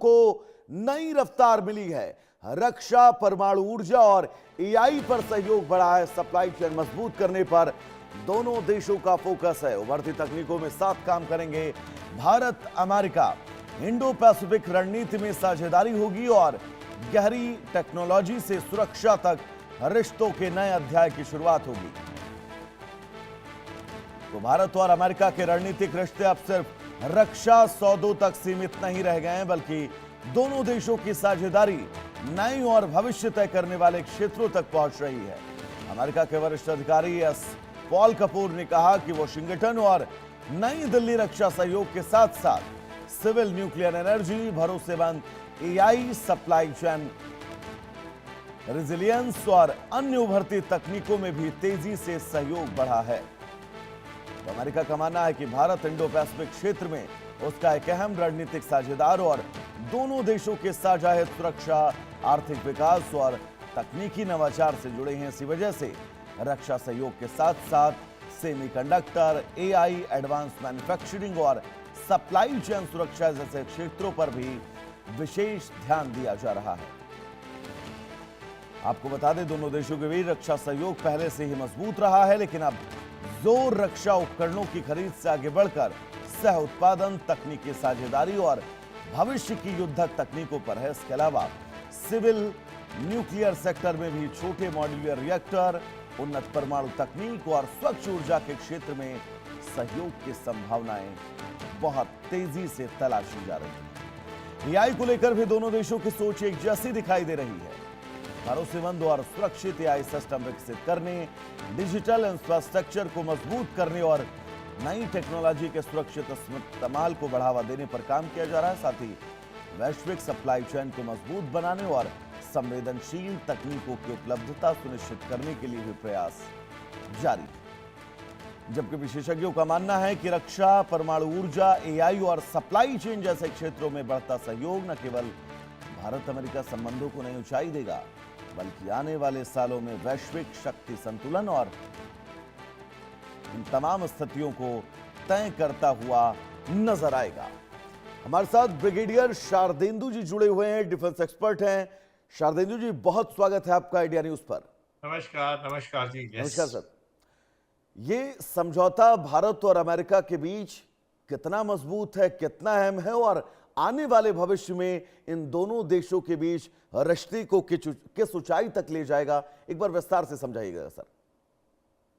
को नई रफ्तार मिली है। रक्षा, परमाणु ऊर्जा और एआई पर सहयोग बढ़ा है। सप्लाई चेन मजबूत करने पर दोनों देशों का फोकस है। उभरती तकनीकों में साथ काम करेंगे। भारत अमेरिका इंडो पैसिफिक रणनीति में साझेदारी होगी और गहरी टेक्नोलॉजी से सुरक्षा तक रिश्तों के नए अध्याय की शुरुआत होगी। तो भारत और अमेरिका के रणनीतिक रिश्ते अब सिर्फ रक्षा सौदों तक सीमित नहीं रह गए हैं, बल्कि दोनों देशों की साझेदारी नई और भविष्य तय करने वाले क्षेत्रों तक पहुंच रही है। अमेरिका के वरिष्ठ अधिकारी एस पॉल कपूर ने कहा कि वॉशिंगटन और नई दिल्ली रक्षा सहयोग के साथ साथ सिविल न्यूक्लियर एनर्जी, भरोसेमंद एआई, सप्लाई चेन रेजिलियंस और अन्य उभरती तकनीकों में भी तेजी से सहयोग बढ़ा है। तो अमेरिका का मानना है कि भारत इंडो पैसिफिक क्षेत्र में उसका एक अहम रणनीतिक साझेदार और दोनों देशों के साझा हित सुरक्षा, आर्थिक विकास और तकनीकी नवाचार से जुड़े हैं। इसी वजह से रक्षा सहयोग के साथ साथ सेमीकंडक्टर, एआई, एडवांस मैन्युफैक्चरिंग और सप्लाई चेन सुरक्षा जैसे क्षेत्रों पर भी विशेष ध्यान दिया जा रहा है। आपको बता दें, दोनों देशों के बीच रक्षा सहयोग पहले से ही मजबूत रहा है, लेकिन अब जोर रक्षा उपकरणों की खरीद से आगे बढ़कर सह उत्पादन, तकनीकी साझेदारी और भविष्य की युद्धक तकनीकों पर है। इसके अलावा सिविल न्यूक्लियर सेक्टर में भी छोटे मॉड्यूलर रिएक्टर, उन्नत परमाणु तकनीक और स्वच्छ ऊर्जा के क्षेत्र में सहयोग की संभावनाएं बहुत तेजी से तलाशी जा रही है। एआई को लेकर भी दोनों देशों की सोच एक जैसी दिखाई दे रही है। भरोसेमंद और सुरक्षित एआई सिस्टम विकसित करने, डिजिटल इंफ्रास्ट्रक्चर को मजबूत करने और नई टेक्नोलॉजी के सुरक्षित इस्तेमाल को बढ़ावा देने पर काम किया जा रहा है। साथ ही वैश्विक सप्लाई चेन को मजबूत बनाने और संवेदनशील तकनीकों की उपलब्धता सुनिश्चित करने के लिए भी प्रयास जारी है। जबकि विशेषज्ञों का मानना है कि रक्षा, परमाणु ऊर्जा, एआई और सप्लाई चेन जैसे क्षेत्रों में बढ़ता सहयोग न केवल भारत अमेरिका संबंधों को नई ऊंचाई देगा, बल्कि आने वाले सालों में वैश्विक शक्ति संतुलन और इन तमाम स्थितियों को तय करता हुआ नजर आएगा। हमारे साथ ब्रिगेडियर शारदेंदु जी जुड़े हुए हैं, डिफेंस एक्सपर्ट हैं। शारदेंदु जी, बहुत स्वागत है आपका इंडिया न्यूज पर। नमस्कार। नमस्कार जी। नमस्कार सर। ये समझौता भारत और अमेरिका के बीच कितना मजबूत है, कितना अहम है और आने वाले भविष्य में इन दोनों देशों के बीच रिश्ते को किस ऊंचाई तक ले जाएगा, एक बार विस्तार से समझाइएगा सर।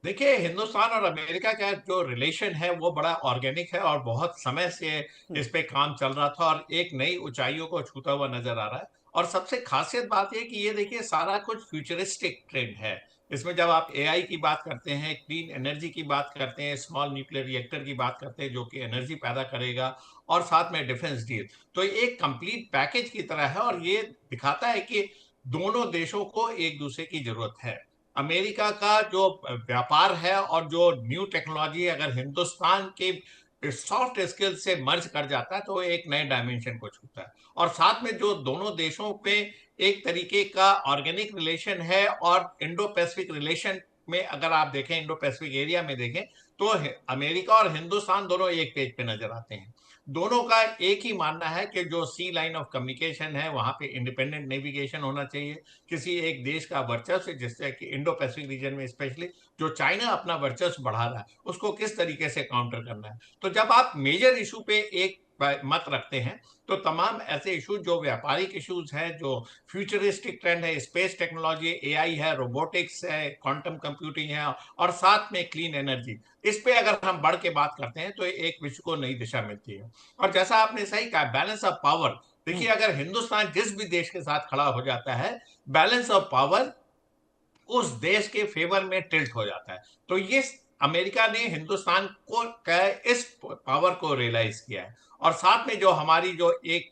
देखिए, हिंदुस्तान और अमेरिका का जो रिलेशन है वो बड़ा ऑर्गेनिक है और बहुत समय से इस पे काम चल रहा था और एक नई ऊंचाइयों को छूता हुआ नजर आ रहा है। और सबसे खासियत बात है कि ये देखिए, सारा कुछ फ्यूचरिस्टिक ट्रेंड है। इसमें जब आप एआई की बात करते हैं, क्लीन एनर्जी की बात करते हैं, स्मॉल न्यूक्लियर रिएक्टर की बात करते हैं जो कि एनर्जी पैदा करेगा, और साथ में डिफेंस डील, तो एक कंप्लीट पैकेज की तरह है। और ये दिखाता है कि दोनों देशों को एक दूसरे की जरूरत है। अमेरिका का जो व्यापार है और जो न्यू टेक्नोलॉजी अगर हिंदुस्तान के सॉफ्ट स्किल से मर्ज कर जाता है तो एक नए डायमेंशन को छूता है। और साथ में जो दोनों देशों पे एक तरीके का ऑर्गेनिक रिलेशन है, और इंडो पैसिफिक रिलेशन में अगर आप देखें, इंडो पैसिफिक एरिया में देखें, तो अमेरिका और हिंदुस्तान दोनों एक पेज पे नजर आते हैं। दोनों का एक ही मानना है कि जो सी लाइन ऑफ कम्युनिकेशन है वहां पे इंडिपेंडेंट नेविगेशन होना चाहिए। किसी एक देश का वर्चस्व, जिससे कि इंडो पैसिफिक रीजन में स्पेशली जो चाइना अपना वर्चस्व बढ़ा रहा है, उसको किस तरीके से काउंटर करना है। तो जब आप मेजर इशू पे एक मत रखते हैं, तो तमाम ऐसे इशूज जो व्यापारिक इश्यूज हैं, जो फ्यूचरिस्टिक ट्रेंड है, स्पेस टेक्नोलॉजी, एआई है, रोबोटिक्स है, क्वांटम कंप्यूटिंग है, और साथ में क्लीन एनर्जी, इस पे अगर हम बढ़ के बात करते हैं तो एक विश्व को नई दिशा मिलती है। और जैसा आपने सही कहा, बैलेंस ऑफ पावर, देखिए अगर हिंदुस्तान जिस भी देश के साथ खड़ा हो जाता है, बैलेंस ऑफ पावर उस देश के फेवर में टिल्ट हो जाता है। तो ये अमेरिका ने हिंदुस्तान को इस पावर को रियलाइज किया है। और साथ में जो हमारी जो एक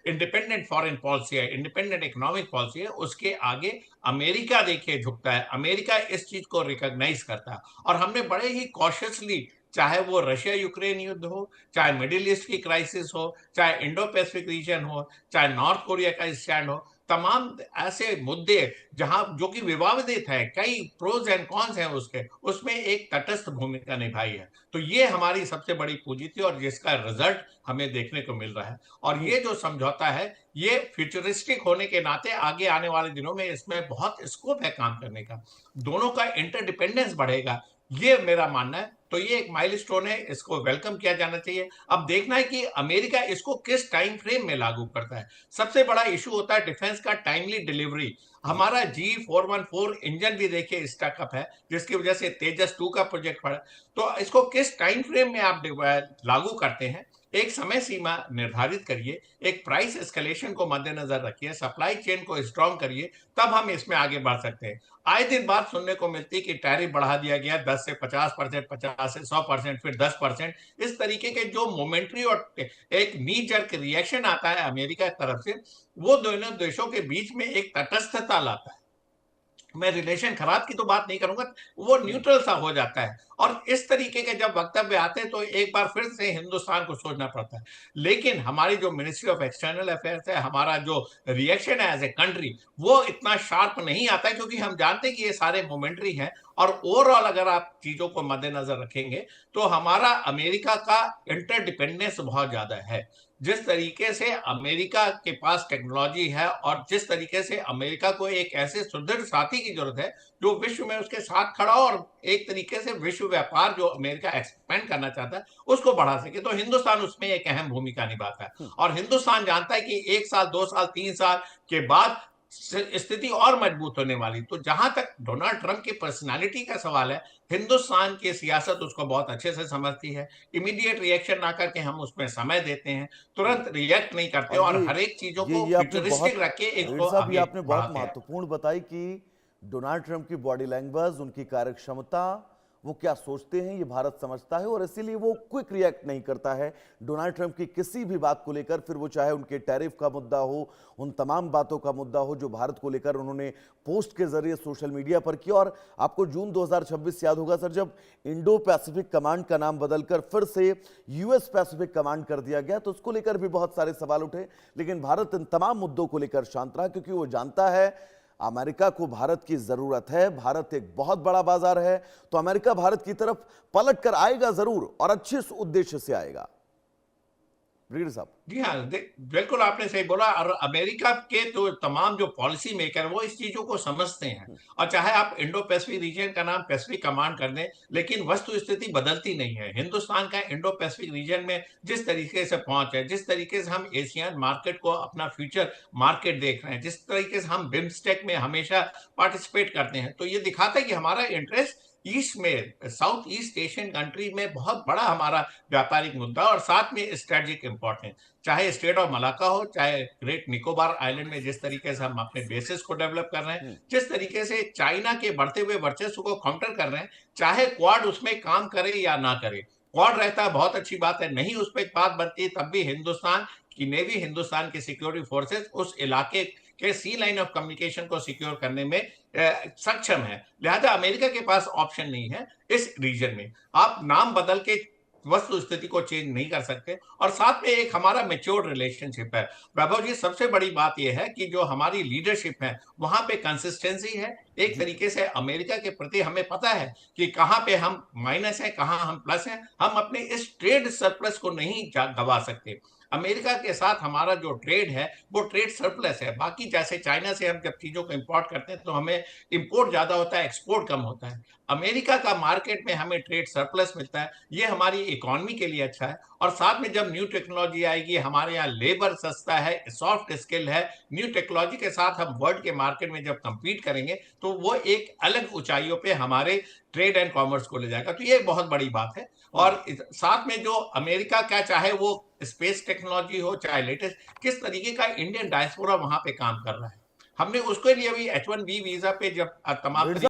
इंडिपेंडेंट फॉरेन पॉलिसी है, इंडिपेंडेंट इकोनॉमिक पॉलिसी है, उसके आगे अमेरिका देखिए झुकता है। अमेरिका इस चीज को रिकॉग्नाइज करता है। और हमने बड़े ही कॉशियसली, चाहे वो रशिया यूक्रेन युद्ध हो, चाहे मिडिल ईस्ट की क्राइसिस हो, चाहे इंडो पैसिफिक रीजन हो, चाहे नॉर्थ कोरिया का स्टैंड हो, तमाम ऐसे मुद्दे जहां जो कि विवादित है, कई प्रोज एंड कॉन्स हैं उसके, उसमें एक तटस्थ भूमिका निभाई है। तो ये हमारी सबसे बड़ी पूंजी थी और जिसका रिजल्ट हमें देखने को मिल रहा है। और जी। ये जो समझौता है, ये फ्यूचरिस्टिक होने के नाते आगे आने वाले दिनों में इसमें बहुत स्कोप है काम करने का। दोनों का इंटरडिपेंडेंस बढ़ेगा, ये मेरा मानना है। तो ये एक माइलस्टोन है, इसको वेलकम किया जाना चाहिए। अब देखना है कि अमेरिका इसको किस टाइम फ्रेम में लागू करता है। सबसे बड़ा इशू होता है डिफेंस का टाइमली डिलीवरी। जी। हमारा G414 इंजन भी देखिए स्टकअप है, जिसकी वजह से तेजस 2 का प्रोजेक्ट पड़ा। तो इसको किस टाइम फ्रेम में आप लागू करते हैं, एक समय सीमा निर्धारित करिए, एक प्राइस एस्केलेशन को मद्देनजर रखिए, सप्लाई चेन को स्ट्रांग करिए, तब हम इसमें आगे बढ़ सकते हैं। आए दिन बात सुनने को मिलती है कि टैरिफ बढ़ा दिया गया 10 से 50%, 50 से 100%, फिर 10%। इस तरीके के जो मोमेंट्री और एक नी जर्क रिएक्शन आता है अमेरिका की तरफ से, वो दोनों देशों के बीच में एक तटस्थता लाता है। मैं रिलेशन खराब की तो बात नहीं करूंगा, वो हम्म। न्यूट्रल सा हो जाता है। और इस तरीके के जब वक्तव्य आते हैं तो एक बार फिर से हिंदुस्तान को सोचना पड़ता है। लेकिन हमारी जो मिनिस्ट्री ऑफ एक्सटर्नल अफेयर्स है, हमारा जो रिएक्शन है एज ए कंट्री, वो इतना शार्प नहीं आता है, क्योंकि हम जानते हैं कि ये सारे मोमेंट्री हैं। और ओवरऑल अगर आप चीजों को मद्देनजर रखेंगे तो हमारा अमेरिका का इंटरडिपेंडेंस बहुत ज्यादा है। जिस तरीके से अमेरिका के पास टेक्नोलॉजी है और जिस तरीके से अमेरिका को एक ऐसे सुदृढ़ साथी की जरूरत है जो विश्व में उसके साथ खड़ा हो और एक तरीके से विश्व व्यापार जो अमेरिका एक्सपेंड करना चाहता है उसको बढ़ा सके, तो हिंदुस्तान उसमें एक अहम भूमिका निभाता है। हम्म। और हिंदुस्तान जानता है कि 1 साल, 2 साल, 3 साल के बाद स्थिति और मजबूत होने वाली। तो जहां तक डोनाल्ड ट्रंप की पर्सनालिटी का सवाल है, हिंदुस्तान की सियासत उसको बहुत अच्छे से समझती है। इमीडिएट रिएक्शन ना करके हम उसमें समय देते हैं, हम्म। तुरंत रिएक्ट नहीं करते और और हर एक चीजों को ये आपने फ्यूचरिस्टिक बहुत रख के रीड इसको साहब, ये आगे आपने बहुत बढ़ाते हैं। महत्वपूर्ण बताई कि डोनाल्ड ट्रंप की बॉडी लैंग्वेज, उनकी कार्यक्षमता, वो क्या सोचते हैं ये भारत समझता है और इसीलिए वो क्विक रिएक्ट नहीं करता है डोनाल्ड ट्रंप की किसी भी बात को लेकर, फिर वो चाहे उनके टैरिफ का मुद्दा हो, उन तमाम बातों का मुद्दा हो जो भारत को लेकर उन्होंने पोस्ट के जरिए सोशल मीडिया पर किया। और आपको जून 2026 याद होगा सर, जब इंडो पैसिफिक कमांड का नाम बदलकर फिर से यूएस पैसिफिक कमांड कर दिया गया, तो उसको लेकर भी बहुत सारे सवाल उठे। लेकिन भारत इन तमाम मुद्दों को लेकर शांत रहा, क्योंकि वो जानता है अमेरिका को भारत की जरूरत है। भारत एक बहुत बड़ा बाजार है, तो अमेरिका भारत की तरफ पलट कर आएगा जरूर और अच्छे उद्देश्य से आएगा। ब्रिगेडियर साहब। जी हाँ, बिल्कुल आपने सही बोला। और अमेरिका के तो तमाम जो पॉलिसी मेकर वो इस चीजों को समझते हैं। और चाहे आप इंडो पैसिफिक रीजन का नाम पैसिफिक कमांड कर दें, लेकिन वस्तु स्थिति बदलती नहीं है। हिंदुस्तान का इंडो पैसिफिक रीजन में जिस तरीके से पहुंच है, जिस तरीके से हम एशियन मार्केट को अपना फ्यूचर मार्केट देख रहे हैं, जिस तरीके से हम बिम्स्टेक में हमेशा पार्टिसिपेट करते हैं, तो ये दिखाता है कि हमारा इंटरेस्ट ईस्ट में, साउथ ईस्ट एशियन कंट्री में बहुत बड़ा हमारा व्यापारिक मुद्दा और साथ में स्ट्रेटेजिक इंपॉर्टेंस। चाहे स्टेट ऑफ मलाका हो, चाहे ग्रेट निकोबार आइलैंड में जिस तरीके से हम अपने बेसिस को डेवलप कर रहे हैं, जिस तरीके से चाइना के बढ़ते हुए वर्चस्व को काउंटर कर रहे हैं, चाहे क्वाड उसमें काम करे या ना करे। क्वाड रहता है बहुत अच्छी बात है, नहीं उस पर बात बनती तब भी हिंदुस्तान की नेवी, हिंदुस्तान की सिक्योरिटी फोर्सेस उस इलाके के सी लाइन ऑफ कम्युनिकेशन को सिक्योर करने में सक्षम है। लिहाजा अमेरिका के पास ऑप्शन नहीं है इस रीजन में। आप नाम बदल के वस्तु स्थिति को चेंज नहीं कर सकते। और साथ में एक हमारा मेच्योर रिलेशनशिप है। वैभव जी, सबसे बड़ी बात यह है कि जो हमारी लीडरशिप है वहां पे कंसिस्टेंसी है। एक जी। तरीके से अमेरिका के प्रति हमें पता है कि कहां पे हम माइनस है, कहां हम प्लस है। हम अपने इस ट्रेड सरप्लस को नहीं गवा सकते। अमेरिका के साथ हमारा जो ट्रेड है वो ट्रेड सरप्लस है। बाकी जैसे चाइना से हम जब चीजों को इंपोर्ट करते हैं तो हमें इंपोर्ट ज्यादा होता है, एक्सपोर्ट कम होता है। अमेरिका का मार्केट में हमें ट्रेड सरप्लस मिलता है, ये हमारी इकोनॉमी के लिए अच्छा है। और साथ में जब न्यू टेक्नोलॉजी आएगी, हमारे यहाँ लेबर सस्ता है, सॉफ्ट स्किल है, न्यू टेक्नोलॉजी के साथ हम वर्ल्ड के मार्केट में जब कंपीट करेंगे तो वो एक अलग ऊंचाइयों पे हमारे ट्रेड एंड कॉमर्स को ले जाएगा। तो ये एक बहुत बड़ी बात है। और साथ में जो अमेरिका का, चाहे वो स्पेस टेक्नोलॉजी हो, चाहे लेटेस्ट किस तरीके का इंडियन डायस्पोरा वहां पे काम कर रहा है, हमने उसके लिए भी H1B वीजा पे जब तमाम ब्रिगेडियर